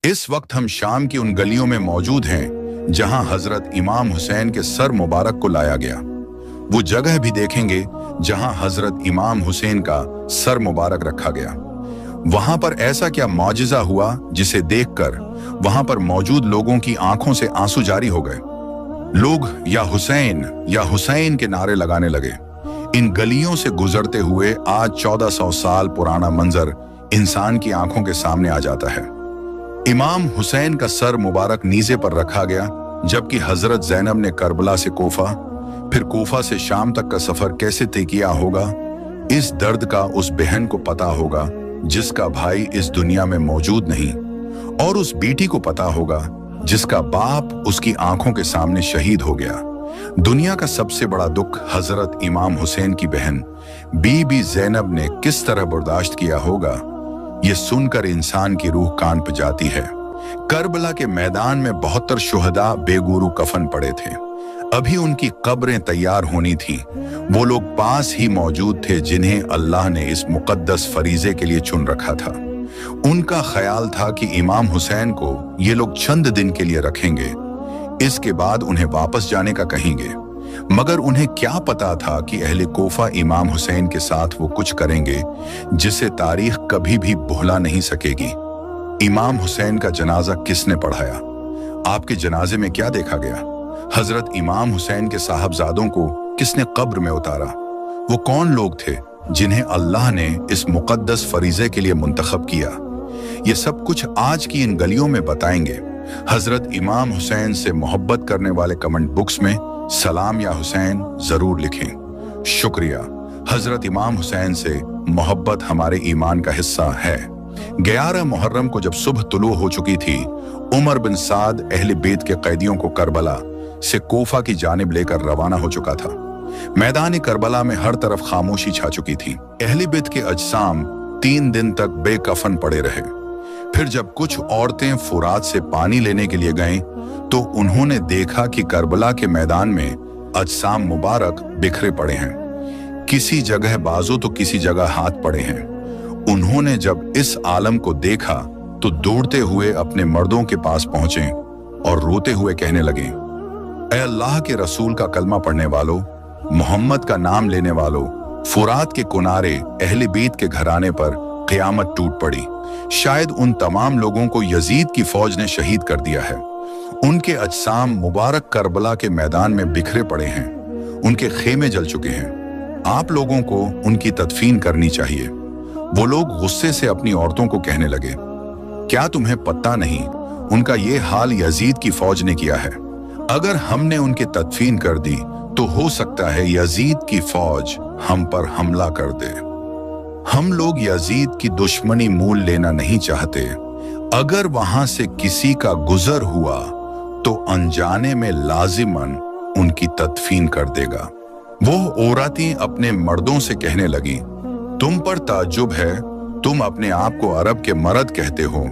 इस वक्त हम शाम की उन गलियों में मौजूद हैं जहां हजरत इमाम हुसैन के सर मुबारक को लाया गया। वो जगह भी देखेंगे जहां हजरत इमाम हुसैन का सर मुबारक रखा गया। वहां पर ऐसा क्या मौजिजा हुआ जिसे देखकर वहां पर मौजूद लोगों की आंखों से आंसू जारी हो गए। लोग या हुसैन के नारे लगाने लगे। इन गलियों से गुजरते हुए आज 1400 साल पुराना मंजर इंसान की आंखों के सामने आ जाता है। इमाम हुसैन का सर मुबारक नीजे पर रखा गया, जबकि हजरत ज़ैनब ने करबला से कोफा, फिर कोफा से शाम तक का सफर कैसे तय किया होगा, इस दर्द का उस बहन को पता होगा जिसका भाई इस दुनिया में मौजूद नहीं, और उस बेटी को पता होगा जिसका बाप उसकी आंखों के सामने शहीद हो गया। दुनिया का सबसे बड़ा दुख हजरत इमाम हुसैन की बहन बीबी ज़ैनब ने किस तरह बर्दाश्त किया होगा, ये सुनकर इंसान की रूह कान पे जाती है। करबला के मैदान में 72 शुहदा बेगुरू कफन पड़े थे। अभी उनकी कब्रें तैयार होनी थी। वो लोग पास ही मौजूद थे जिन्हें अल्लाह ने इस मुकद्दस फरीजे के लिए चुन रखा था। उनका ख्याल था कि इमाम हुसैन को ये लोग चंद दिन के लिए रखेंगे, इसके बाद उन्हें वापस जाने का कहेंगे। मगर उन्हें क्या पता था कि अहले कोफा इमाम हुसैन के साथ वो कुछ करेंगे जिसे तारीख कभी भी भुला नहीं सकेगी। इमाम हुसैन का जनाजा किसने पढ़ाया? आपके जनाजे में क्या देखा गया? हजरत इमाम हुसैन के साहबजादों को किसने कब्र में उतारा? वो कौन लोग थे जिन्हें अल्लाह ने इस मुकद्दस फरीजे के लिए मुंतखब किया? ये सब कुछ आज की इन गलियों में बताएंगे। हजरत इमाम हुसैन से मोहब्बत करने वाले कमेंट बुक्स में सलाम या हुसैन जरूर लिखें। शुक्रिया। हजरत इमाम हुसैन से मोहब्बत हमारे ईमान का हिस्सा है। 11 मुहर्रम को जब सुबह तुलू हो चुकी थी, उमर बिन साद अहले बेत के कैदियों को करबला से कोफा की जानिब लेकर रवाना हो चुका था। मैदान करबला में हर तरफ खामोशी छा चुकी थी। अहले बेत के अजसाम 3 दिन तक बेकफन पड़े रहे। फिर जब कुछ औरतें फुरात से पानी लेने के लिए गईं, तो उन्होंने देखा कि करबला के मैदान में अजसाम मुबारक बिखरे पड़े हैं। किसी जगह बाजू तो किसी जगह हाथ पड़े हैं। उन्होंने जब इस आलम को देखा तो दौड़ते हुए अपने मर्दों के पास पहुंचे और रोते हुए कहने लगे, ऐ अल्लाह के रसूल का कलमा पढ़ने वालों, मोहम्मद का नाम लेने वालों, फुरात के किनारे अहले बेत के घराने पर क़यामत टूट पड़ी। शायद उन तमाम लोगों को यजीद की फौज ने शहीद कर दिया है। उनके अजसाम मुबारक करबला के मैदान में बिखरे पड़े हैं। उनके खेमे जल चुके हैं। आप लोगों को उनकी तदफीन करनी चाहिए। वो लोग गुस्से से अपनी औरतों को कहने लगे, क्या तुम्हें पता नहीं उनका ये हाल यजीद की फौज ने किया है? अगर हमने उनकी तदफीन कर दी तो हो सकता है यजीद की फौज हम पर हमला कर दे। हम लोग यजीद की दुश्मनी मूल लेना नहीं चाहते। अगर वहां से किसी का गुजर हुआ तो अनजाने में लाजिमन उनकी तदफीन कर देगा। वो औरतें अपने मर्दों से कहने लगी, तुम पर ताज्जुब है, तुम अपने आप को अरब के मर्द कहते हो,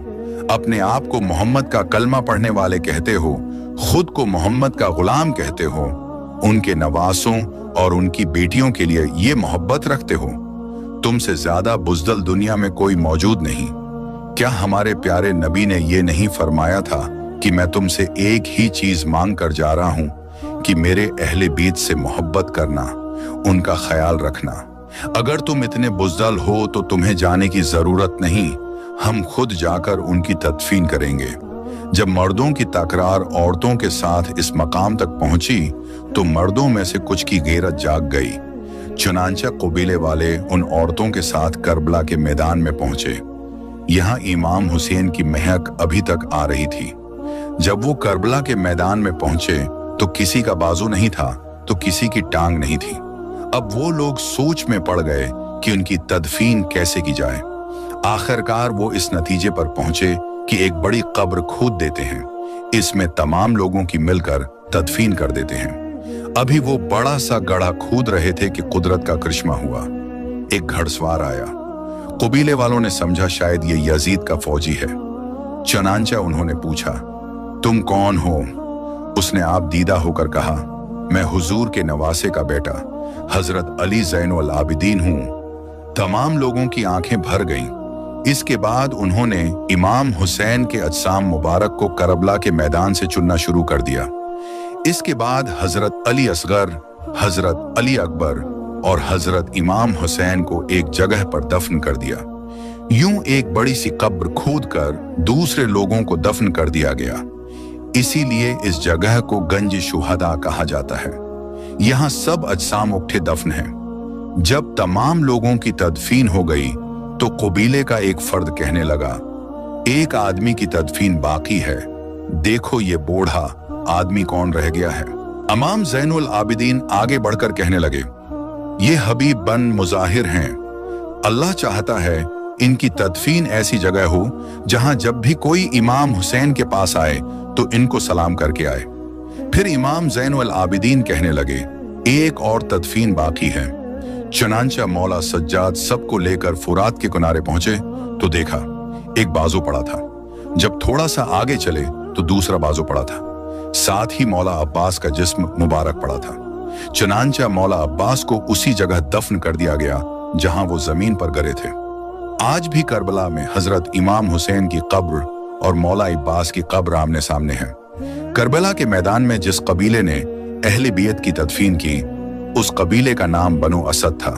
अपने आप को मोहम्मद का कलमा पढ़ने वाले कहते हो, खुद को मोहम्मद का गुलाम कहते हो, उनके नवासों और उनकी बेटियों के लिए ये मोहब्बत रखते हो। तुमसे ज्यादा बुज़दिल दुनिया में कोई मौजूद नहीं। क्या हमारे प्यारे नबी ने ये नहीं फरमाया था कि मैं तुमसे एक ही चीज मांग कर जा रहा हूं कि मेरे अहले बीत से मोहब्बत करना, उनका ख्याल रखना। अगर तुम इतने बुज़दिल हो तो तुम्हें जाने की जरूरत नहीं, हम खुद जाकर उनकी तदफीन करेंगे। जब मर्दों की तकरार औरतों के साथ इस मकाम तक पहुंची तो मर्दों में से कुछ की गैरत जाग गई। चुनांचा कबीले वाले उन औरतों के साथ करबला के मैदान में पहुंचे। यहाँ इमाम हुसैन की महक अभी तक आ रही थी। जब वो करबला के मैदान में पहुंचे तो किसी का बाजू नहीं था तो किसी की टांग नहीं थी। अब वो लोग सोच में पड़ गए कि उनकी तदफीन कैसे की जाए। आखिरकार वो इस नतीजे पर पहुंचे कि एक बड़ी कब्र खोद देते हैं, इसमें तमाम लोगों की मिलकर तदफीन कर देते हैं। अभी वो बड़ा सा गड्ढा खोद रहे थे कि कुदरत का करिश्मा हुआ। एक घड़सवार आया। कबीले वालों ने समझा शायद ये यजीद का फौजी है। चनांचा उन्होंने पूछा, तुम कौन हो? उसने आप दीदा होकर कहा, मैं हुजूर के नवासे का बेटा हजरत अली ज़ैनुल आबिदीन हूं। तमाम लोगों की आंखें भर गईं। इसके बाद उन्होंने इमाम हुसैन के अजसाम मुबारक को करबला के मैदान से चुनना शुरू कर दिया। इसके बाद हजरत अली असगर, हजरत अली अकबर और हजरत इमाम हुसैन को एक जगह पर दफन कर दिया। यूं एक बड़ी सी कब्र खोदकर दूसरे लोगों को दफन कर दिया गया। इसीलिए इस जगह को गंज शुहदा कहा जाता है। यहाँ सब अजसाम उठे दफन हैं। जब तमाम लोगों की तदफीन हो गई तो कबीले का एक फर्द कहने लगा, एक आदमी की तदफीन बाकी है, देखो ये बूढ़ा आदमी कौन रह गया है। इमाम ज़ैनुल आबिदीन आगे बढ़कर कहने लगे, ये हबीब बन मुजाहिर हैं, अल्लाह चाहता है इनकी तदफीन ऐसी जगह हो जहां जब भी कोई इमाम हुसैन के पास आए तो इनको सलाम करके आए। फिर इमाम ज़ैनुल आबिदीन कहने लगे, एक और तदफीन बाकी है। चुनांचा मौला सज्जाद सबको लेकर फुरात के किनारे पहुंचे तो देखा एक बाजू पड़ा था। जब थोड़ा सा आगे चले तो दूसरा बाजू पड़ा था, साथ ही मौला अब्बास का जिस्म मुबारक पड़ा था। चुनांचा मौला अब्बास को उसी जगह दफन कर दिया गया जहां वो जमीन पर गिरे थे। आज भी करबला में हजरत इमाम हुसैन की कब्र और मौला अब्बास की कब्र आमने सामने है। करबला के मैदान में जिस कबीले ने अहले बैत की तदफीन की, उस कबीले का नाम बनो असद था।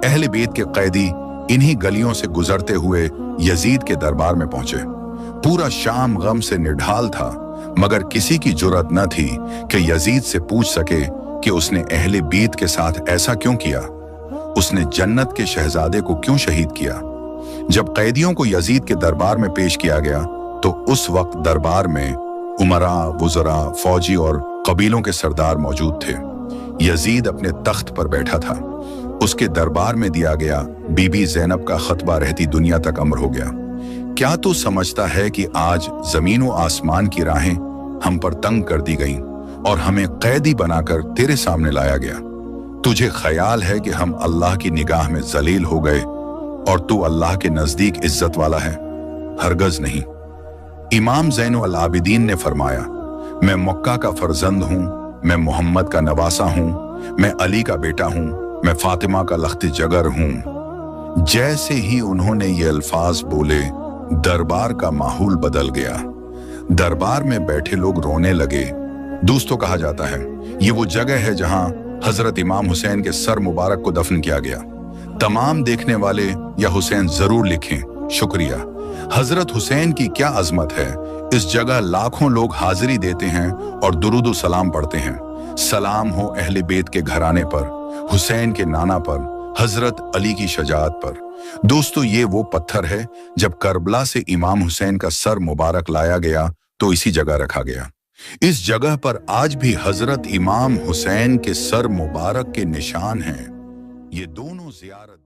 अहले बैत के कैदी इन्हीं गलियों से गुजरते हुए यजीद के दरबार में पहुंचे। पूरा शाम गम से निढाल था, मगर किसी की जुर्रत न थी कि यजीद से पूछ सके कि उसने अहले बैत के साथ ऐसा क्यों किया, उसने जन्नत के शहजादे को क्यों शहीद किया। जब कैदियों को यजीद के दरबार में पेश किया गया तो उस वक्त दरबार में उमरा, वुज़रा, फौजी और कबीलों के सरदार मौजूद थे। यजीद अपने तख्त पर बैठा था। उसके दरबार में दिया गया बीबी ज़ैनब का खतबा रहती दुनिया तक अमर हो गया। क्या तू समझता है कि आज जमीन व आसमान की राहें हम पर तंग कर दी गईं और हमें कैदी बनाकर तेरे सामने लाया गया? तुझे ख्याल है कि हम अल्लाह की निगाह में जलील हो गए और तू अल्लाह के नजदीक इज्जत वाला है? हरगज नहीं। इमाम ज़ैनुल आबिदीन ने फरमाया, मैं मक्का का फर्जंद हूं, मैं मोहम्मद का नवासा हूं, मैं अली का बेटा हूं, मैं फातिमा का लख्त जगर हूं। जैसे ही उन्होंने ये अल्फाज बोले, दरबार का माहौल बदल गया। दरबार में बैठे लोग रोने लगे। दोस्तों, कहा जाता है ये वो जगह है जहां हजरत इमाम हुसैन के सर मुबारक को दफन किया गया। तमाम देखने वाले या हुसैन जरूर लिखें, शुक्रिया। हजरत हुसैन की क्या अजमत है। इस जगह लाखों लोग हाजिरी देते हैं और दुरूद सलाम पढ़ते हैं। सलाम हो अहले बैत के घराने पर, हुसैन के नाना पर, हजरत अली की शजाअत पर। दोस्तों, ये वो पत्थर है जब करबला से इमाम हुसैन का सर मुबारक लाया गया तो इसी जगह रखा गया। इस जगह पर आज भी हजरत इमाम हुसैन के सर मुबारक के निशान हैं। ये दोनों जियारत